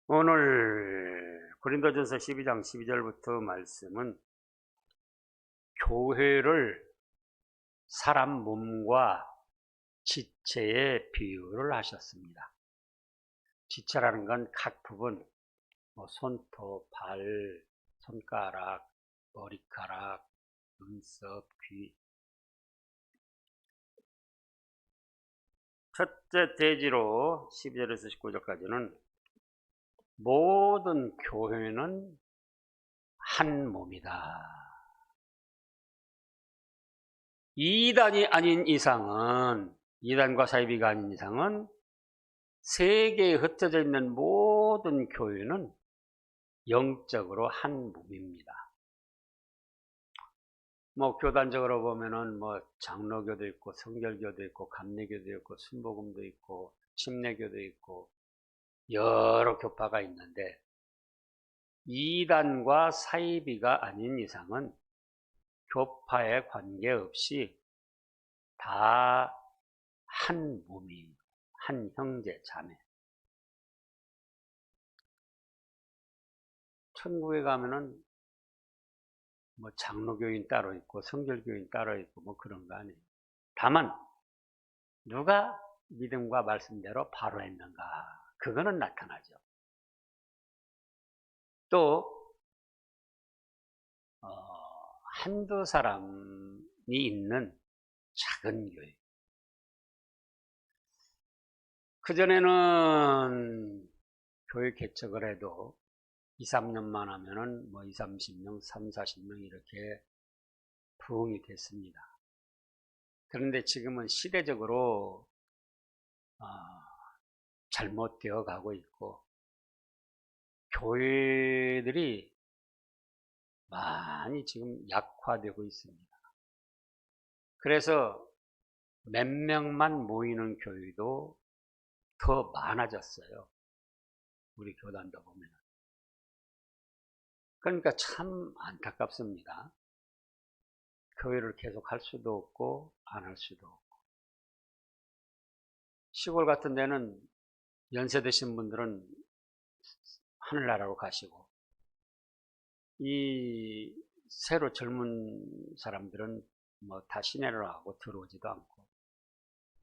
오늘 고린도전서 12장 12절부터 말씀은 교회를 사람 몸과 지체에 비유를 하셨습니다. 지체라는 건 각 부분, 손톱, 발, 손가락, 머리카락, 눈썹, 귀. 첫째 대지로 12절에서 19절까지는 모든 교회는 한 몸이다. 이단이 아닌 이상은, 이단과 사이비가 아닌 이상은 세계에 흩어져 있는 모든 교회는 영적으로 한 몸입니다. 교단적으로 보면은 장로교도 있고, 성결교도 있고, 감리교도 있고, 순복음도 있고, 침례교도 있고, 여러 교파가 있는데, 이단과 사이비가 아닌 이상은 교파에 관계없이 다 한 몸이, 한 형제, 자매. 천국에 가면은 장로교인 따로 있고 성결교인 따로 있고 그런 거 아니에요. 다만 누가 믿음과 말씀대로 바로 했는가, 그거는 나타나죠. 또 한두 사람이 있는 작은 교회. 그전에는 교회 개척을 해도 2, 3년만 하면은 2, 30명, 3, 40명 이렇게 부흥이 됐습니다. 그런데 지금은 시대적으로 잘못되어 가고 있고, 교회들이 많이 지금 약화되고 있습니다. 그래서 몇 명만 모이는 교회도 더 많아졌어요. 우리 교단도 보면. 그러니까 참 안타깝습니다. 교회를 계속 할 수도 없고 안 할 수도 없고. 시골 같은 데는 연세 드신 분들은 하늘나라로 가시고, 이 새로 젊은 사람들은 다 시내로 하고 들어오지도 않고.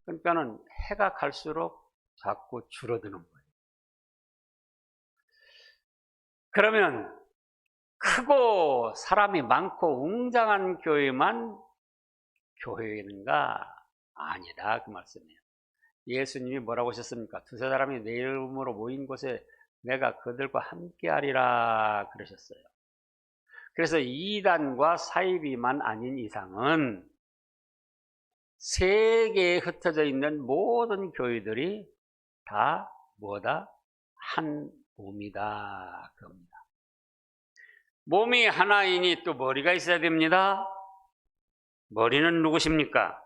그러니까는 해가 갈수록 자꾸 줄어드는 거예요. 그러면 크고 사람이 많고 웅장한 교회만 교회인가? 아니다, 그 말씀이에요. 예수님이 뭐라고 하셨습니까? 두세 사람이 내 이름으로 모인 곳에 내가 그들과 함께 하리라 그러셨어요. 그래서 이단과 사이비만 아닌 이상은 세계에 흩어져 있는 모든 교회들이 다 뭐다? 한 몸이다, 그겁니다. 몸이 하나이니 또 머리가 있어야 됩니다. 머리는 누구십니까?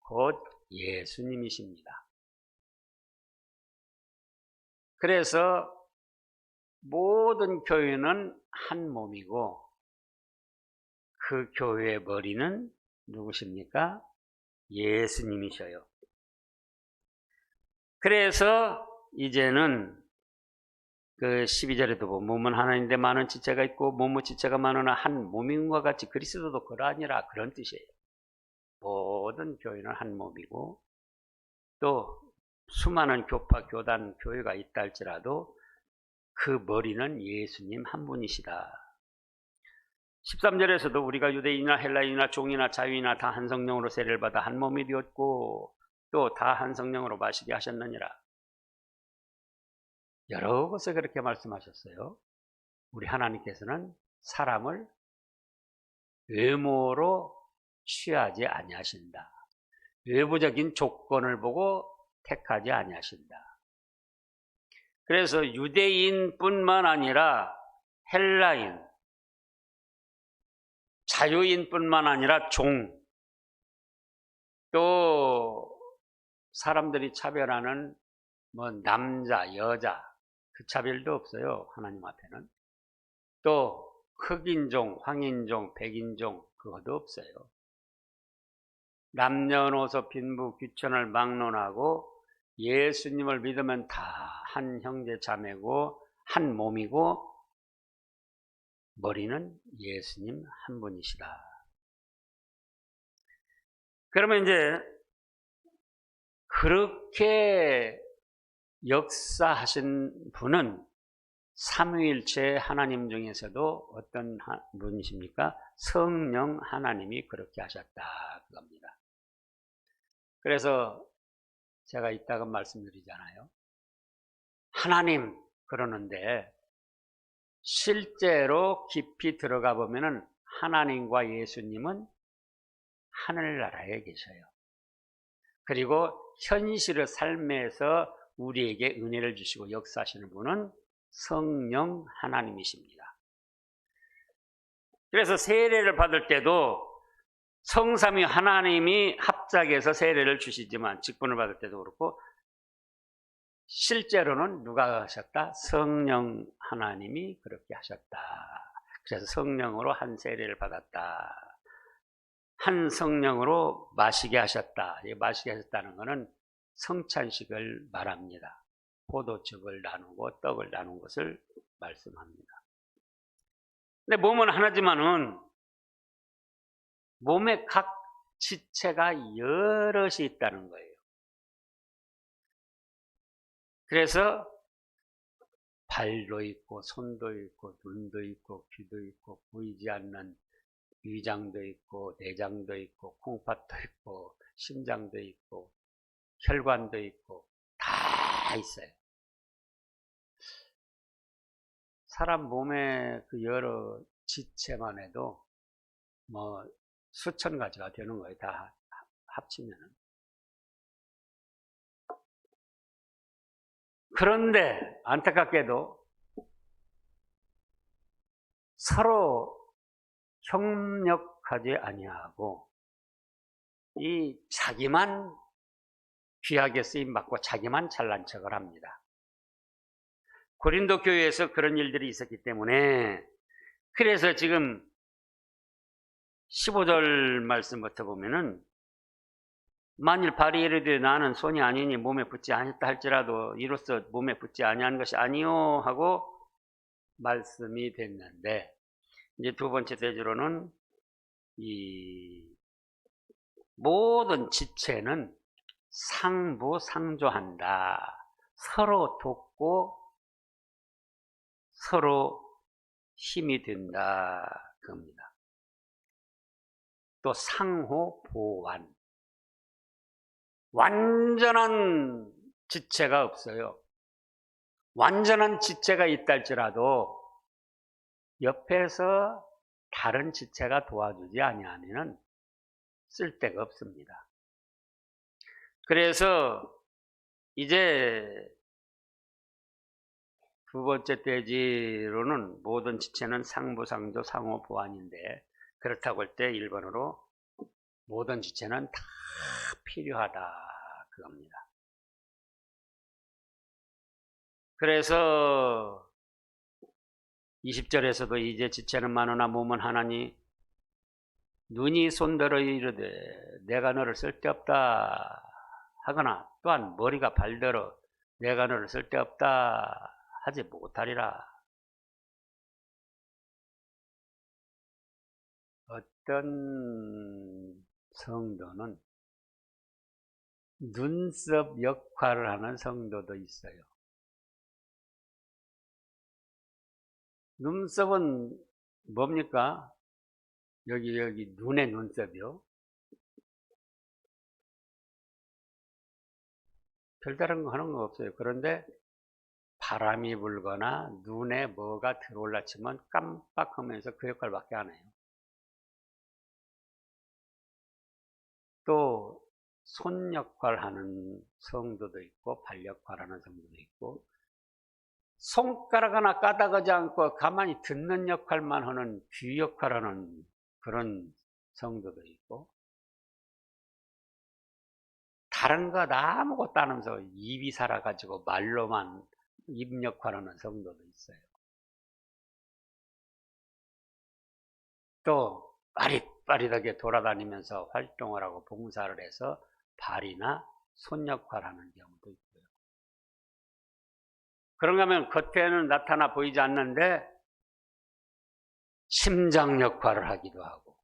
곧 예수님이십니다. 그래서 모든 교회는 한 몸이고, 그 교회의 머리는 누구십니까? 예수님이셔요. 그래서 이제는 그 12절에도 보면 몸은 하나인데 많은 지체가 있고 몸의 지체가 많으나 한 몸인과 같이 그리스도도 그러하니라, 그런 뜻이에요. 모든 교회는 한 몸이고, 또 수많은 교파, 교단, 교회가 있다 할지라도 그 머리는 예수님 한 분이시다. 13절에서도 우리가 유대인이나 헬라인이나 종이나 자유이나 다 한 성령으로 세례를 받아 한 몸이 되었고 또 다 한 성령으로 마시게 하셨느니라. 여러 곳에 그렇게 말씀하셨어요. 우리 하나님께서는 사람을 외모로 취하지 아니하신다. 외부적인 조건을 보고 택하지 아니하신다. 그래서 유대인뿐만 아니라 헬라인, 자유인뿐만 아니라 종, 또 사람들이 차별하는 남자, 여자, 그 차별도 없어요, 하나님 앞에는. 또 흑인종, 황인종, 백인종, 그것도 없어요. 남녀노소 빈부 귀천을 막론하고 예수님을 믿으면 다 한 형제 자매고 한 몸이고 머리는 예수님 한 분이시다. 그러면 이제 그렇게 역사하신 분은 삼위일체 하나님 중에서도 어떤 분이십니까? 성령 하나님이 그렇게 하셨다 그겁니다. 그래서 제가 이따가 말씀드리잖아요. 하나님 그러는데 실제로 깊이 들어가 보면은 하나님과 예수님은 하늘나라에 계셔요. 그리고 현실의 삶에서 우리에게 은혜를 주시고 역사하시는 분은 성령 하나님이십니다. 그래서 세례를 받을 때도 성삼위 하나님이 합작해서 세례를 주시지만 직분을 받을 때도 그렇고 실제로는 누가 하셨다? 성령 하나님이 그렇게 하셨다. 그래서 성령으로 한 세례를 받았다. 한 성령으로 마시게 하셨다. 마시게 하셨다는 것은 성찬식을 말합니다. 포도즙을 나누고 떡을 나눈 것을 말씀합니다. 근데 몸은 하나지만은 몸에 각 지체가 여럿이 있다는 거예요. 그래서 발도 있고 손도 있고 눈도 있고 귀도 있고 보이지 않는 위장도 있고 내장도 있고 콩팥도 있고 심장도 있고 혈관도 있고 다 있어요. 사람 몸의 그 여러 지체만 해도 뭐 수천 가지가 되는 거예요. 다 합치면은. 그런데 안타깝게도 서로 협력하지 아니하고 이 자기만 귀하게 쓰임 받고 자기만 잘난 척을 합니다. 고린도 교회에서 그런 일들이 있었기 때문에 그래서 지금 15절 말씀부터 보면은 만일 발이 이르되 나는 손이 아니니 몸에 붙지 않았다 할지라도 이로써 몸에 붙지 아니한 것이 아니요 하고 말씀이 됐는데 이제 두 번째 대지로는 이 모든 지체는 상부상조한다. 서로 돕고 서로 힘이 된다 겁니다. 또 상호 보완. 완전한 지체가 없어요. 완전한 지체가 있다 할지라도 옆에서 다른 지체가 도와주지 아니하면 쓸데가 없습니다. 그래서 이제 두 번째 대지로는 모든 지체는 상부상조 상호보완인데 그렇다고 할 때 1번으로 모든 지체는 다 필요하다 그겁니다. 그래서 20절에서도 이제 지체는 많으나 몸은 하나니 눈이 손들어 이르되 내가 너를 쓸데없다 하거나 또한 머리가 발들어 내가 너를 쓸데없다 하지 못하리라. 어떤 성도는 눈썹 역할을 하는 성도도 있어요. 눈썹은 뭡니까? 여기 눈의 눈썹이요. 별다른 거 하는 거 없어요. 그런데 바람이 불거나 눈에 뭐가 들어올라 치면 깜빡하면서 그 역할밖에 안 해요. 또 손 역할 하는 성도도 있고 발 역할 하는 성도도 있고 손가락 하나 까닥하지 않고 가만히 듣는 역할만 하는 귀 역할하는 그런 성도도 있고 다른 거 아무것도 안 하면서 입이 살아가지고 말로만 입 역할하는 성도도 있어요. 또 빠릿빠릿하게 돌아다니면서 활동을 하고 봉사를 해서 발이나 손 역할하는 경우도 있고요. 그런가 하면 겉에는 나타나 보이지 않는데 심장 역할을 하기도 하고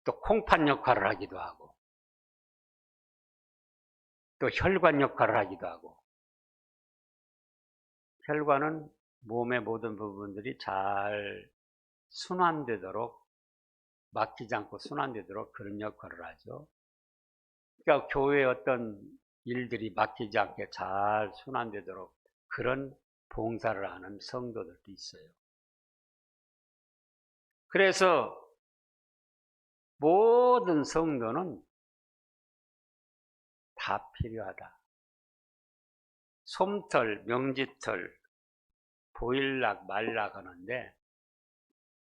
또 콩팥 역할을 하기도 하고 또 혈관 역할을 하기도 하고 혈관은 몸의 모든 부분들이 잘 순환되도록 막히지 않고 순환되도록 그런 역할을 하죠. 그러니까 교회의 어떤 일들이 막히지 않게 잘 순환되도록 그런 봉사를 하는 성도들도 있어요. 그래서 모든 성도는 다 필요하다. 솜털, 명지털, 보일락, 말락 하는데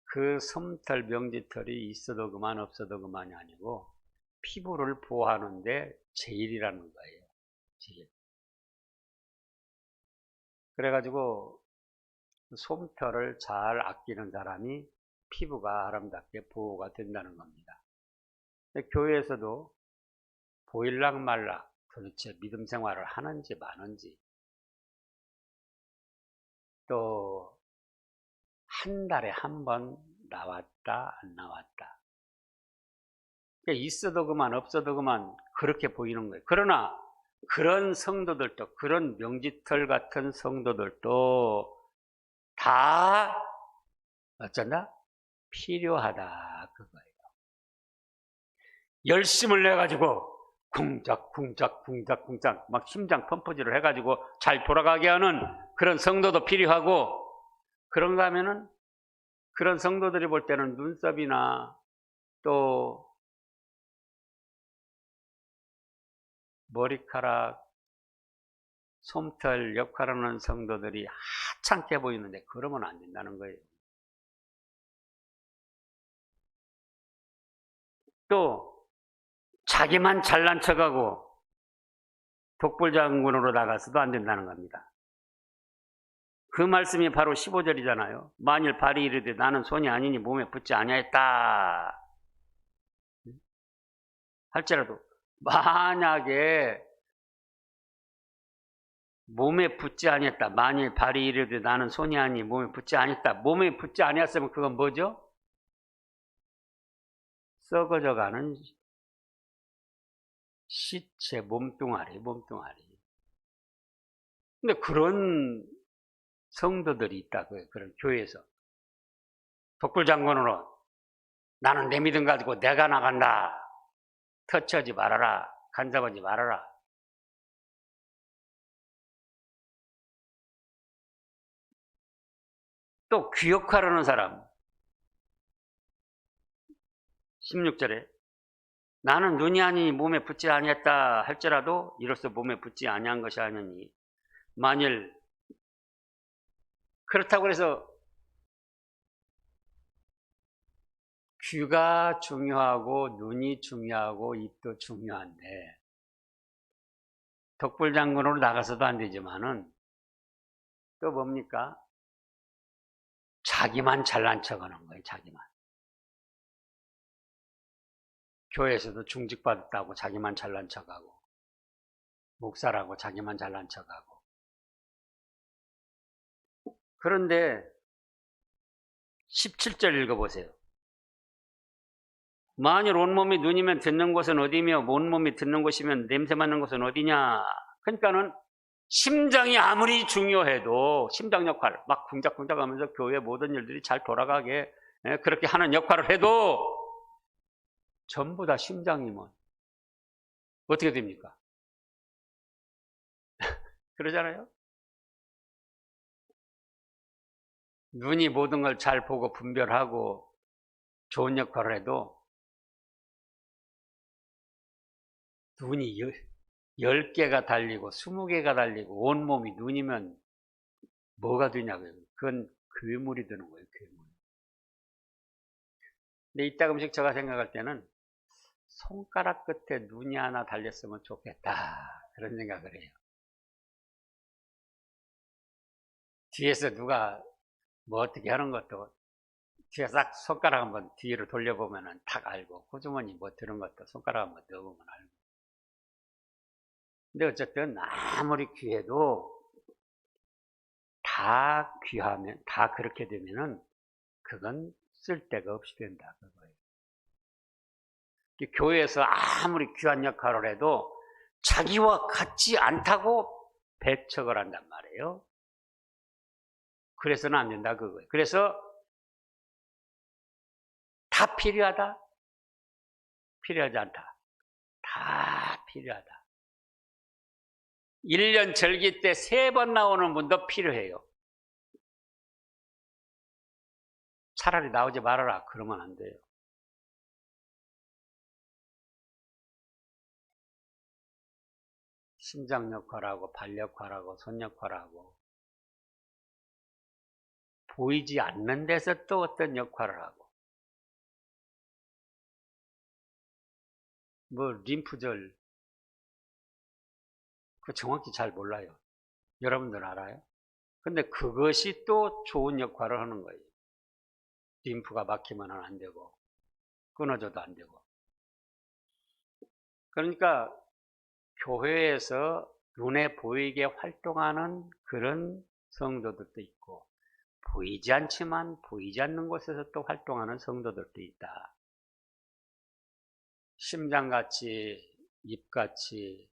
그 솜털, 명지털이 있어도 그만 없어도 그만이 아니고 피부를 보호하는데 제일이라는 거예요. 제일. 그래가지고 솜털을 잘 아끼는 사람이 피부가 아름답게 보호가 된다는 겁니다. 교회에서도 보일락 말락 도대체 믿음 생활을 하는지 마는지 또 한 달에 한 번 나왔다 안 나왔다 있어도 그만 없어도 그만 그렇게 보이는 거예요. 그러나 그런 성도들도 그런 명지털 같은 성도들도 다 어쩐다? 필요하다 그거예요. 열심을 내가지고 쿵짝쿵짝쿵짝쿵짝 막 심장 펌프질을 해가지고 잘 돌아가게 하는 그런 성도도 필요하고 그런가 하면은 그런 성도들이 볼 때는 눈썹이나 또 머리카락, 솜털 역할하는 성도들이 하찮게 보이는데 그러면 안 된다는 거예요. 또 자기만 잘난 척하고 독불장군으로 나가서도 안 된다는 겁니다. 그 말씀이 바로 15절이잖아요. 만일 발이 이르되 나는 손이 아니니 몸에 붙지 아니하였다 할지라도 만약에 몸에 붙지 아니했다. 만일 발이 이르되 나는 손이 아니 몸에 붙지 아니했다. 몸에 붙지 아니했으면 그건 뭐죠? 썩어져가는 시체 몸뚱아리. 근데 그런 성도들이 있다고요. 그런 교회에서 독불장군으로 나는 내 믿음 가지고 내가 나간다. 터치하지 말아라. 간섭하지 말아라. 또 귀역하려는 사람 16절에 나는 눈이 아니 몸에 붙지 아니했다 할지라도 이로써 몸에 붙지 아니한 것이 아니니 만일 그렇다고 해서 귀가 중요하고 눈이 중요하고 입도 중요한데 독불장군으로 나가서도 안 되지만은 또 뭡니까? 자기만 잘난 척하는 거예요. 자기만. 교회에서도 중직받았다고 자기만 잘난 척하고 목사라고 자기만 잘난 척하고 그런데 17절 읽어보세요. 만일 온몸이 눈이면 듣는 곳은 어디며 온몸이 듣는 곳이면 냄새 맡는 곳은 어디냐. 그러니까는 심장이 아무리 중요해도 심장 역할 막 쿵짝쿵짝 하면서 교회 모든 일들이 잘 돌아가게 그렇게 하는 역할을 해도 전부 다 심장이면 어떻게 됩니까? 그러잖아요. 눈이 모든 걸 잘 보고 분별하고 좋은 역할을 해도 눈이 10개가 달리고 20개가 달리고 온몸이 눈이면 뭐가 되냐고요. 그건 괴물이 되는 거예요. 괴물. 근데 이따금씩 제가 생각할 때는 손가락 끝에 눈이 하나 달렸으면 좋겠다 그런 생각을 해요. 뒤에서 누가 뭐 어떻게 하는 것도 뒤에 싹 손가락 한번 뒤로 돌려보면 탁 알고 호주머니 뭐 들은 것도 손가락 한번 넣어보면 알고. 근데 어쨌든 아무리 귀해도 다 귀하면, 다 그렇게 되면은 그건 쓸데가 없이 된다 그거예요. 교회에서 아무리 귀한 역할을 해도 자기와 같지 않다고 배척을 한단 말이에요. 그래서는 안 된다 그거예요. 그래서 다 필요하다? 필요하지 않다. 다 필요하다. 1년 절기 때 3번 나오는 분도 필요해요. 차라리 나오지 말아라. 그러면 안 돼요. 심장 역할하고 발 역할하고 손 역할하고 보이지 않는 데서 또 어떤 역할을 하고 뭐 림프절 그 정확히 잘 몰라요. 여러분들 알아요? 근데 그것이 또 좋은 역할을 하는 거예요. 림프가 막히면 안 되고 끊어져도 안 되고. 그러니까 교회에서 눈에 보이게 활동하는 그런 성도들도 있고 보이지 않지만 보이지 않는 곳에서 또 활동하는 성도들도 있다. 심장같이 입같이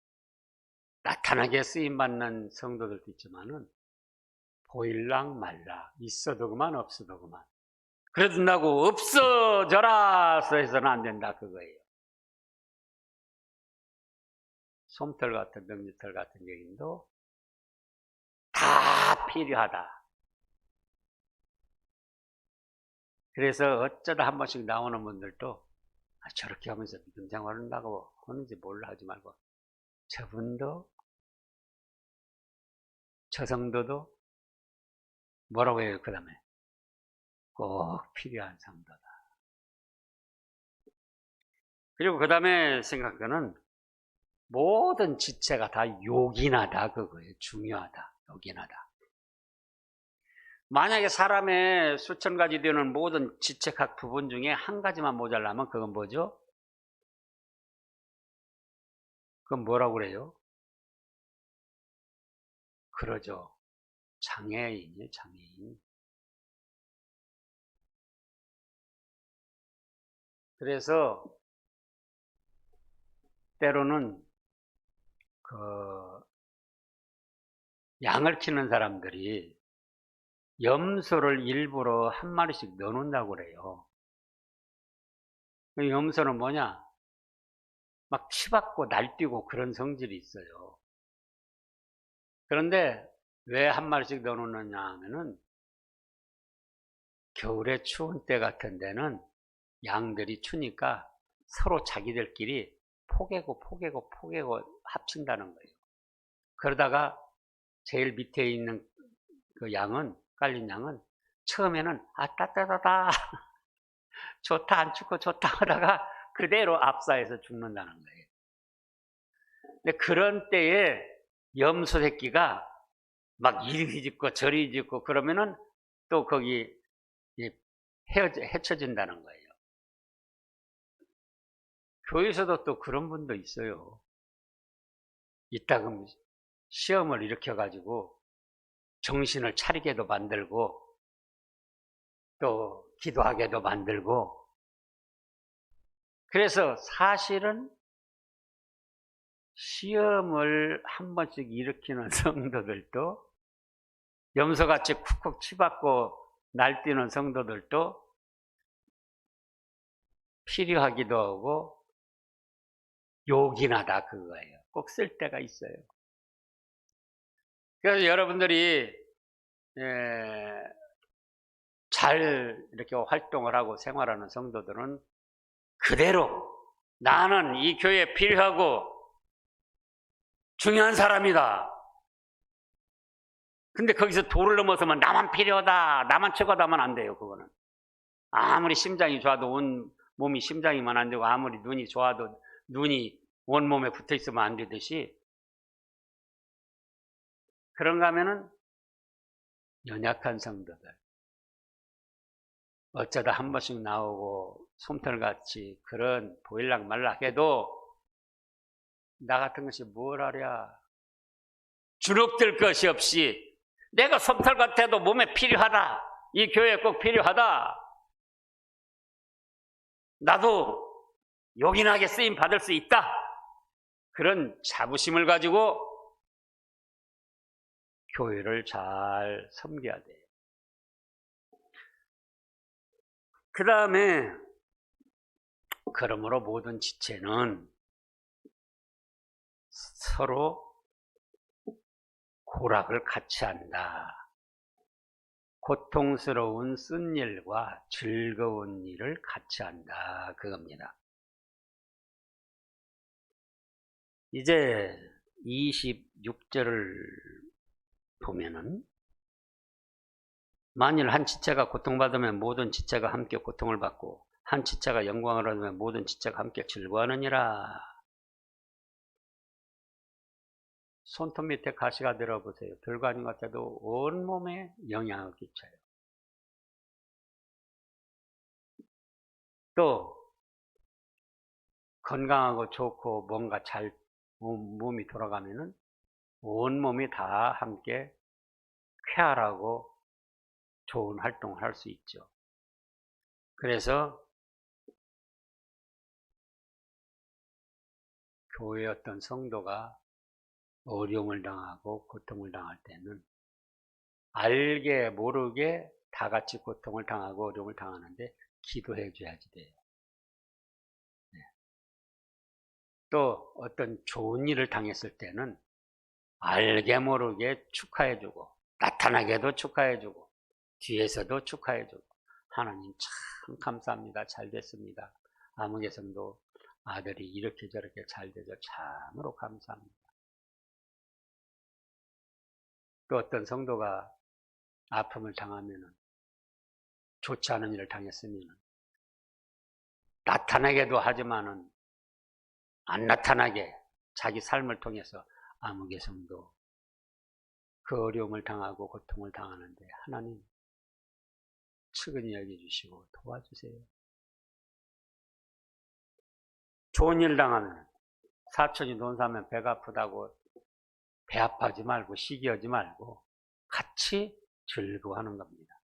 나타나게 쓰임받는 성도들도 있지만은 보일랑 말라 있어도 그만 없어도 그만 그러든다고 없어져라 해서는 안 된다 그거예요. 솜털 같은 명리털 같은 얘기도 다 필요하다. 그래서 어쩌다 한 번씩 나오는 분들도 저렇게 하면서 믿음 생활을 한다고 하는지 몰라 하지 말고 저분도 저 성도도 뭐라고 해요? 그 다음에 꼭 필요한 성도다. 그리고 그 다음에 생각하는 모든 지체가 다 요긴하다 그거예요. 중요하다. 요긴하다. 만약에 사람의 수천 가지 되는 모든 지체 각 부분 중에 한 가지만 모자라면 그건 뭐죠? 그건 뭐라고 그래요? 그러죠. 장애인이에요. 장애인. 그래서 때로는 양을 키우는 사람들이 염소를 일부러 한 마리씩 넣어놓는다고 그래요. 염소는 뭐냐? 막 치받고 날뛰고 그런 성질이 있어요. 그런데 왜 한 마리씩 넣어놓느냐 하면은 겨울에 추운 때 같은 데는 양들이 추니까 서로 자기들끼리 포개고 합친다는 거예요. 그러다가 제일 밑에 있는 그 양은, 깔린 양은 처음에는 따따다다 좋다 안 춥고 좋다 하다가 그대로 압사해서 죽는다는 거예요. 근데 그런 때에 염소 새끼가 막 이리 짖고 저리 짖고 그러면은 또 거기 헤쳐진다는 거예요. 교회에서도 또 그런 분도 있어요. 이따금 시험을 일으켜가지고 정신을 차리게도 만들고 또 기도하게도 만들고 그래서 사실은 시험을 한 번씩 일으키는 성도들도 염소같이 쿡쿡 치받고 날뛰는 성도들도 필요하기도 하고 요긴하다 그거예요. 꼭 쓸 때가 있어요. 그래서 여러분들이 잘 이렇게 활동을 하고 생활하는 성도들은 그대로 나는 이 교회에 필요하고 중요한 사람이다. 근데 거기서 도를 넘어서면 나만 필요하다, 나만 최고다 하면 안 돼요. 그거는 아무리 심장이 좋아도 온 몸이 심장이만 안 되고 아무리 눈이 좋아도 눈이 온몸에 붙어 있으면 안 되듯이 그런가 하면은 연약한 성도들 어쩌다 한 번씩 나오고 솜털같이 그런 보일락 말락 해도 나 같은 것이 뭘 하랴 주눅들 것이 없이 내가 솜털 같아도 몸에 필요하다. 이 교회에 꼭 필요하다. 나도 용인하게 쓰임 받을 수 있다. 그런 자부심을 가지고 교회를 잘 섬겨야 돼요. 그 다음에 그러므로 모든 지체는 서로 고락을 같이 한다. 고통스러운 쓴 일과 즐거운 일을 같이 한다. 그겁니다. 이제 26절을 보면은 만일 한 지체가 고통받으면 모든 지체가 함께 고통을 받고 한 지체가 영광을 얻으면 모든 지체가 함께 즐거워하느니라. 손톱 밑에 가시가 들어보세요. 별거 아닌 것 같아도 온몸에 영향을 끼쳐요. 또 건강하고 좋고 뭔가 잘 몸이 돌아가면은 온몸이 다 함께 쾌활하고 좋은 활동을 할 수 있죠. 그래서 교회 어떤 성도가 어려움을 당하고 고통을 당할 때는 알게 모르게 다 같이 고통을 당하고 어려움을 당하는데 기도해 줘야지 돼요. 네. 또 어떤 좋은 일을 당했을 때는 알게 모르게 축하해 주고 나타나게도 축하해 주고 뒤에서도 축하해 주고 하나님 참 감사합니다. 잘 됐습니다. 아무개성도 아들이 이렇게 저렇게 잘 돼서 참으로 감사합니다. 또 어떤 성도가 아픔을 당하면은 좋지 않은 일을 당했으면은 나타나게도 하지만은 안 나타나게 자기 삶을 통해서 아무개성도 그 어려움을 당하고 고통을 당하는데 하나님 측은히 여겨주시고 도와주세요. 좋은 일 당하면 사촌이 돈 사면 배가 아프다고 배 아파하지 말고 시기하지 말고 같이 즐거워하는 겁니다.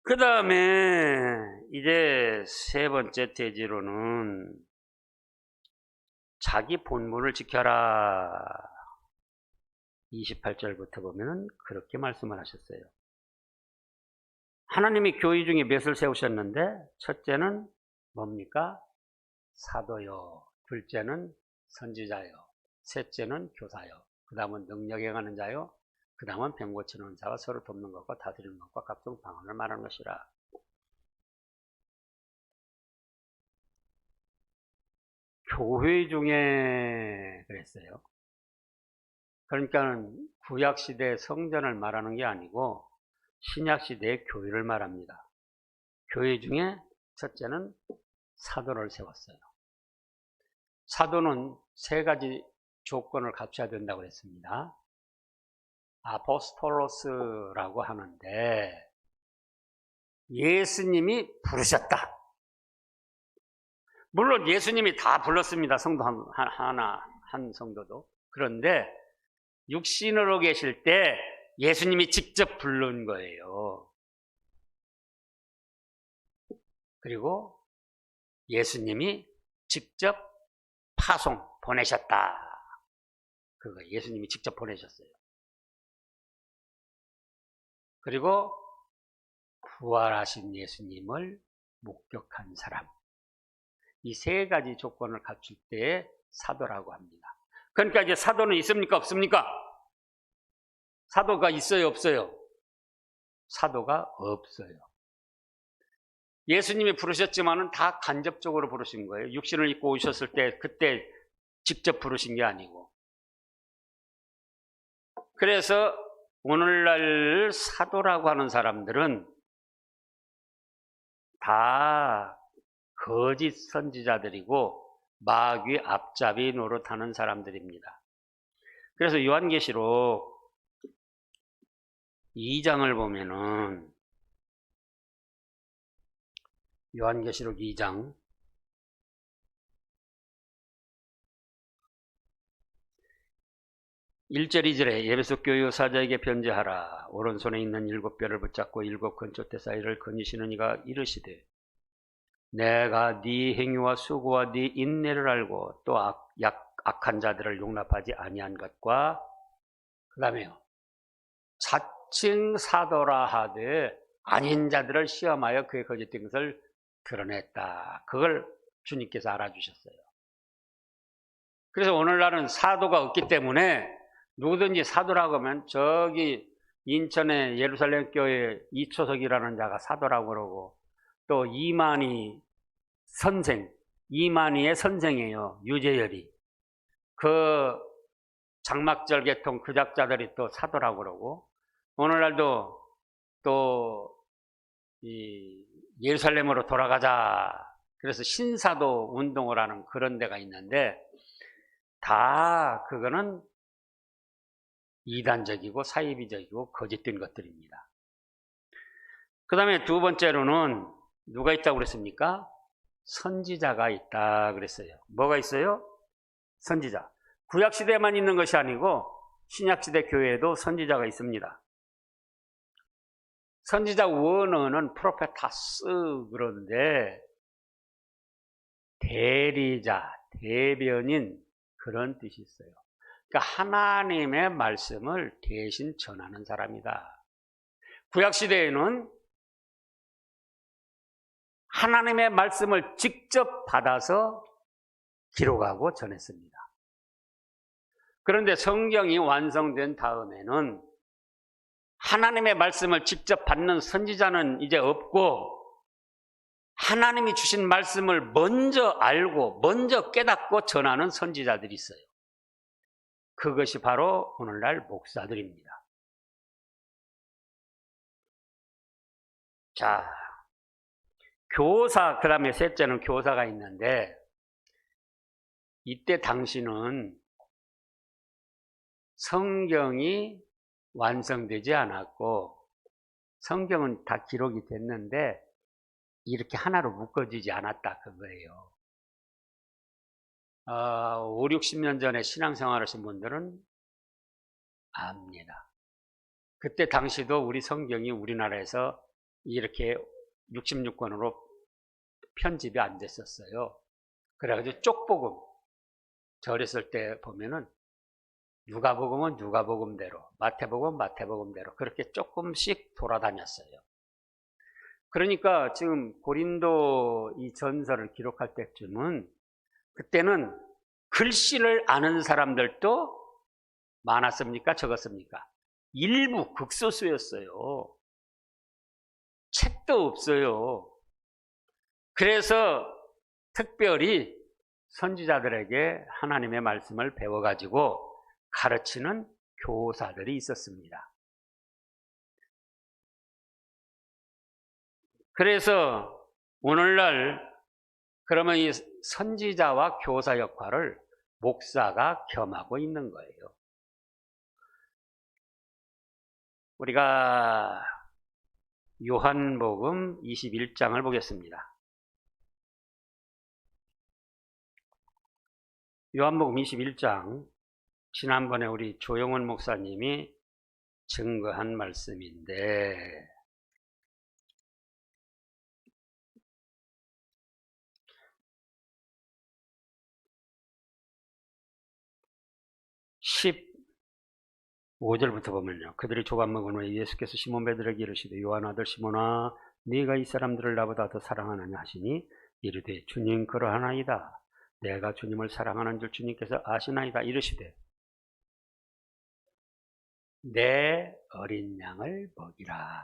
그 다음에 이제 세 번째 대지로는 자기 본분을 지켜라. 28절부터 보면 그렇게 말씀을 하셨어요. 하나님이 교회 중에 몇을 세우셨는데 첫째는 뭡니까? 사도요. 둘째는 선지자요. 셋째는 교사요. 그 다음은 능력에 행하는 자요. 그 다음은 병 고치는 자와 서로 돕는 것과 다스리는 것과 각종 방언을 말하는 것이라. 교회 중에 그랬어요. 그러니까 구약시대 성전을 말하는 게 아니고 신약시대의 교회를 말합니다. 교회 중에 첫째는 사도를 세웠어요. 사도는 세 가지 조건을 갖춰야 된다고 했습니다. 아포스톨로스라고 하는데 예수님이 부르셨다. 물론 예수님이 다 불렀습니다. 성도 한 성도도. 그런데 육신으로 계실 때 예수님이 직접 부른 거예요. 그리고 예수님이 직접 파송 보내셨다. 그거 예수님이 직접 보내셨어요. 그리고 부활하신 예수님을 목격한 사람. 이 세 가지 조건을 갖출 때에 사도라고 합니다. 그러니까 이제 사도는 있습니까? 없습니까? 사도가 있어요? 없어요? 사도가 없어요. 예수님이 부르셨지만은 다 간접적으로 부르신 거예요. 육신을 입고 오셨을 때 그때 직접 부르신 게 아니고. 그래서 오늘날 사도라고 하는 사람들은 다 거짓 선지자들이고 마귀 앞잡이 노릇하는 사람들입니다. 그래서 요한계시록 2장을 보면은 요한계시록 2장 1절 2절에 에베소 교회 사자에게 편지하라. 오른손에 있는 7뼈를 붙잡고 7 근처대 사이를 거니시는 이가 이르시되 내가 네 행위와 수고와 네 인내를 알고 또 악한 자들을 용납하지 아니한 것과 그 다음에요. 자칭 사도라 하되 아닌 자들을 시험하여 그의 거짓된 것을 드러냈다. 그걸 주님께서 알아주셨어요. 그래서 오늘날은 사도가 없기 때문에 누구든지 사도라고 하면 저기 인천의 예루살렘 교회 이초석이라는 자가 사도라고 그러고 또 이만희 선생, 이만희의 선생이에요. 유재열이. 그 장막절 계통 그 작자들이 또 사도라고 그러고 오늘날도 또 이 예루살렘으로 돌아가자. 그래서 신사도 운동을 하는 그런 데가 있는데 다 그거는 이단적이고 사이비적이고 거짓된 것들입니다. 그 다음에 두 번째로는 누가 있다고 그랬습니까? 선지자가 있다 그랬어요. 뭐가 있어요? 선지자. 구약시대에만 있는 것이 아니고 신약시대 교회에도 선지자가 있습니다. 선지자 원어는 프로페타스 그런데 대리자, 대변인 그런 뜻이 있어요. 그러니까 하나님의 말씀을 대신 전하는 사람이다. 구약시대에는 하나님의 말씀을 직접 받아서 기록하고 전했습니다. 그런데 성경이 완성된 다음에는 하나님의 말씀을 직접 받는 선지자는 이제 없고 하나님이 주신 말씀을 먼저 알고 먼저 깨닫고 전하는 선지자들이 있어요. 그것이 바로 오늘날 목사들입니다. 자, 교사, 그 다음에 셋째는 교사가 있는데 이때 당시는 성경이 완성되지 않았고 성경은 다 기록이 됐는데 이렇게 하나로 묶어지지 않았다 그거예요. 5, 60년 전에 신앙생활 하신 분들은 압니다. 그때 당시도 우리 성경이 우리나라에서 이렇게 66권으로 편집이 안 됐었어요. 그래가지고 쪽복음 절했을 때 보면은 누가복음은 누가복음대로, 마태복음은 마태복음대로 그렇게 조금씩 돌아다녔어요. 그러니까 지금 고린도 이 전서를 기록할 때쯤은 그때는 글씨를 아는 사람들도 많았습니까? 적었습니까? 일부 극소수였어요. 책도 없어요. 그래서 특별히 선지자들에게 하나님의 말씀을 배워가지고 가르치는 교사들이 있었습니다. 그래서 오늘날 그러면 이 선지자와 교사 역할을 목사가 겸하고 있는 거예요. 우리가 요한복음 21장을 보겠습니다. 요한복음 21장 지난번에 우리 조영원 목사님이 증거한 말씀인데 15절부터 보면요. 그들이 조각 먹은 후에 예수께서 시몬 베드로에게 이르시되 요한 아들 시몬아 네가 이 사람들을 나보다 더 사랑하느냐 하시니 이르되 주님 그러하나이다. 내가 주님을 사랑하는 줄 주님께서 아시나이다. 이르시되 내 어린 양을 먹이라.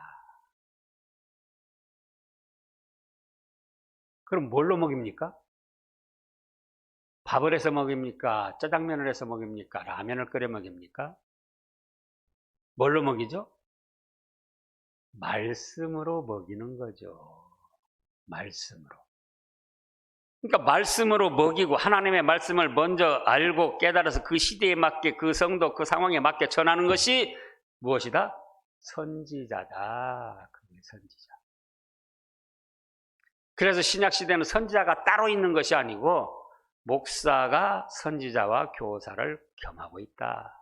그럼 뭘로 먹입니까? 밥을 해서 먹입니까? 짜장면을 해서 먹입니까? 라면을 끓여 먹입니까? 뭘로 먹이죠? 말씀으로 먹이는 거죠. 말씀으로. 그러니까 말씀으로 먹이고 하나님의 말씀을 먼저 알고 깨달아서 그 시대에 맞게 그 성도 그 상황에 맞게 전하는 것이 무엇이다? 선지자다. 그게 선지자. 그래서 신약시대는 선지자가 따로 있는 것이 아니고 목사가 선지자와 교사를 겸하고 있다.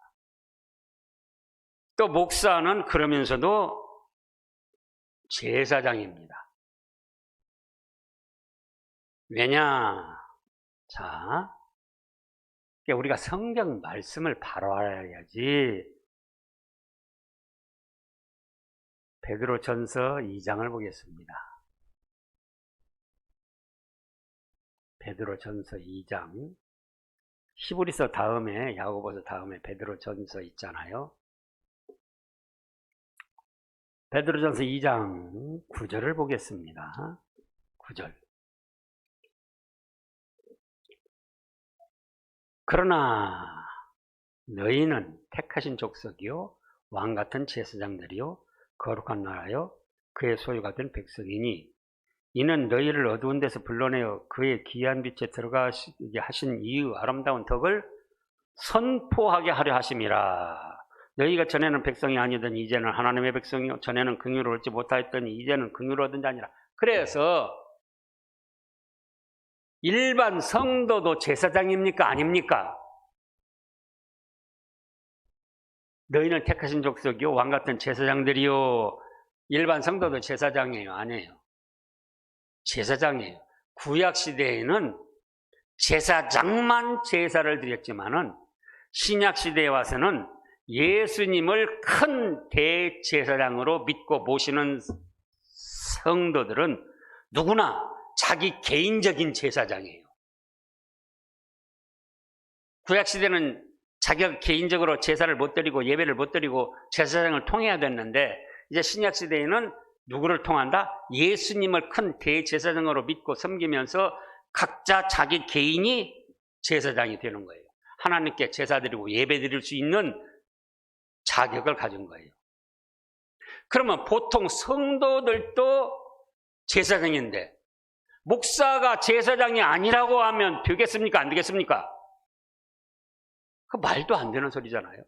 또 목사는 그러면서도 제사장입니다. 왜냐? 자, 우리가 성경 말씀을 바로 알아야지. 베드로전서 2장을 보겠습니다. 베드로전서 2장. 히브리서 다음에, 야고보서 다음에 베드로전서 있잖아요. 베드로전서 2장 9절을 보겠습니다. 9절. 그러나 너희는 택하신 족속이요 왕같은 제사장들이요 거룩한 나라요 그의 소유가 된 백성이니 이는 너희를 어두운 데서 불러내어 그의 귀한 빛에 들어가게 하신 이의 아름다운 덕을 선포하게 하려 하심이라. 너희가 전에는 백성이 아니더니 이제는 하나님의 백성이요 전에는 긍휼을 얻지 못하였더니 이제는 긍휼을 얻은 자니라. 그래서 일반 성도도 제사장입니까? 아닙니까? 너희는 택하신 족속이요 왕같은 제사장들이요. 일반 성도도 제사장이에요? 아니에요? 제사장이에요. 구약시대에는 제사장만 제사를 드렸지만은 신약시대에 와서는 예수님을 큰 대제사장으로 믿고 모시는 성도들은 누구나 자기 개인적인 제사장이에요. 구약시대는 자기가 개인적으로 제사를 못 드리고 예배를 못 드리고 제사장을 통해야 됐는데 이제 신약시대에는 누구를 통한다? 예수님을 큰 대제사장으로 믿고 섬기면서 각자 자기 개인이 제사장이 되는 거예요. 하나님께 제사 드리고 예배 드릴 수 있는 자격을 가진 거예요. 그러면 보통 성도들도 제사장인데 목사가 제사장이 아니라고 하면 되겠습니까? 안 되겠습니까? 그 말도 안 되는 소리잖아요.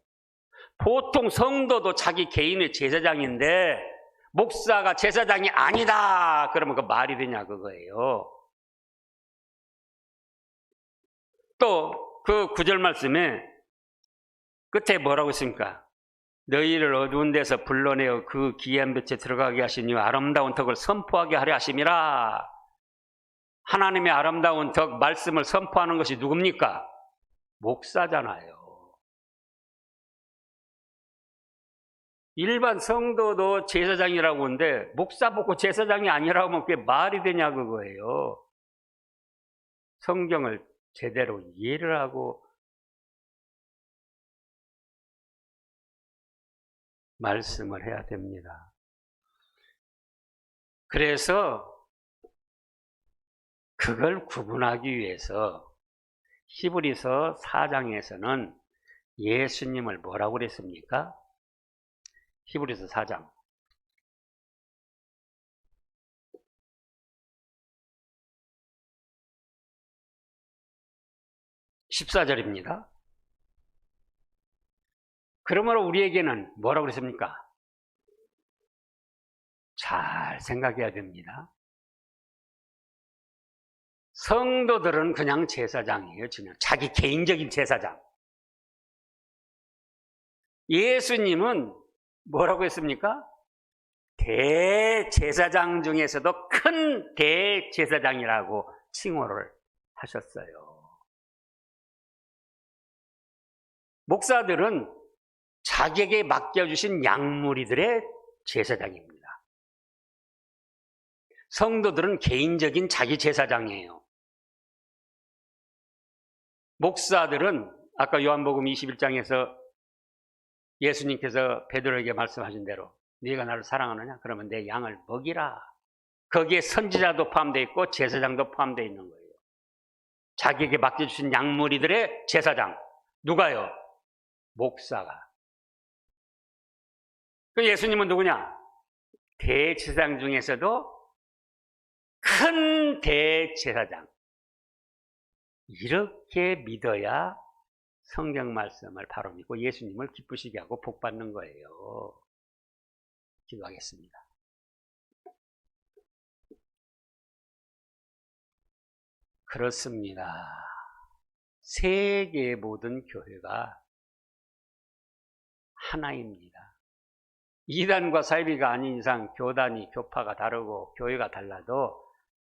보통 성도도 자기 개인의 제사장인데 목사가 제사장이 아니다 그러면 그 말이 되냐 그거예요. 또 그 9절 말씀에 끝에 뭐라고 했습니까? 너희를 어두운 데서 불러내어 그 귀한 빛에 들어가게 하시니 아름다운 덕을 선포하게 하려 하심이라. 하나님의 아름다운 덕 말씀을 선포하는 것이 누굽니까? 목사잖아요. 일반 성도도 제사장이라고 하는데 목사 보고 제사장이 아니라고 하면 그게 말이 되냐 그거예요. 성경을 제대로 이해를 하고 말씀을 해야 됩니다. 그래서 그걸 구분하기 위해서 히브리서 4장에서는 예수님을 뭐라고 그랬습니까? 히브리서 4장 14절입니다. 그러므로 우리에게는 뭐라고 그랬습니까? 잘 생각해야 됩니다. 성도들은 그냥 제사장이에요. 그냥 자기 개인적인 제사장. 예수님은 뭐라고 했습니까? 대제사장 중에서도 큰 대제사장이라고 칭호를 하셨어요. 목사들은 자기에게 맡겨주신 양무리들의 제사장입니다. 성도들은 개인적인 자기 제사장이에요. 목사들은 아까 요한복음 21장에서 예수님께서 베드로에게 말씀하신 대로 네가 나를 사랑하느냐? 그러면 내 양을 먹이라. 거기에 선지자도 포함되어 있고 제사장도 포함되어 있는 거예요. 자기에게 맡겨주신 양무리들의 제사장. 누가요? 목사가. 그 예수님은 누구냐? 대제사장 중에서도 큰 대제사장. 이렇게 믿어야 성경 말씀을 바로 믿고 예수님을 기쁘시게 하고 복 받는 거예요. 기도하겠습니다. 그렇습니다. 세계 모든 교회가 하나입니다. 이단과 사이비가 아닌 이상 교단이, 교파가 다르고 교회가 달라도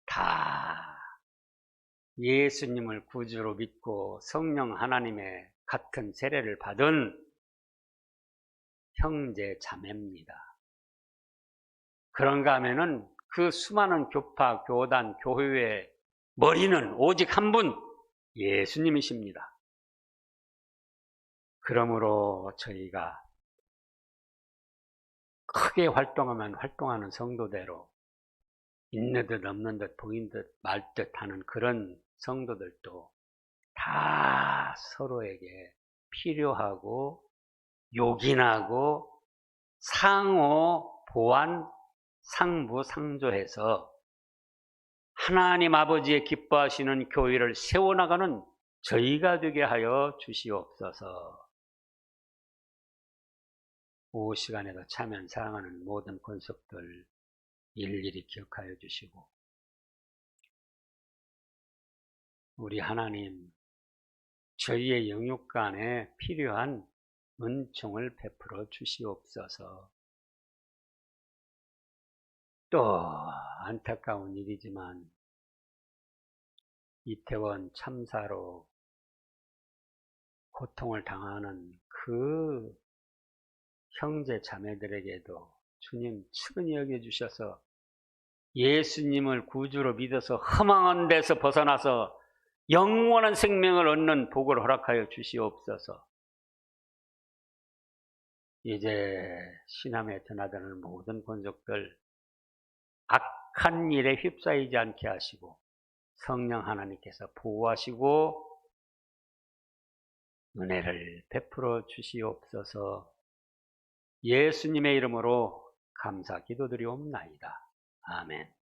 다 예수님을 구주로 믿고 성령 하나님의 같은 세례를 받은 형제 자매입니다. 그런가 하면은 그 수많은 교파, 교단, 교회의 머리는 오직 한 분, 예수님이십니다. 그러므로 저희가 크게 활동하면 활동하는 성도대로 있는 듯 없는 듯 보인 듯 말 듯 하는 그런 성도들도 다 서로에게 필요하고 요긴하고 상호 보완 상부상조해서 하나님 아버지의 기뻐하시는 교회를 세워나가는 저희가 되게 하여 주시옵소서. 오후 시간에도 참여한 사랑하는 모든 권속들 일일이 기억하여 주시고 우리 하나님 저희의 영육간에 필요한 은총을 베풀어 주시옵소서. 또 안타까운 일이지만 이태원 참사로 고통을 당하는 그 형제 자매들에게도 주님 측은히 여겨주셔서 예수님을 구주로 믿어서 허망한 데서 벗어나서 영원한 생명을 얻는 복을 허락하여 주시옵소서. 이제 신함에 드나드는 모든 권속들 악한 일에 휩싸이지 않게 하시고 성령 하나님께서 보호하시고 은혜를 베풀어 주시옵소서. 예수님의 이름으로 감사 기도드리옵나이다. 아멘.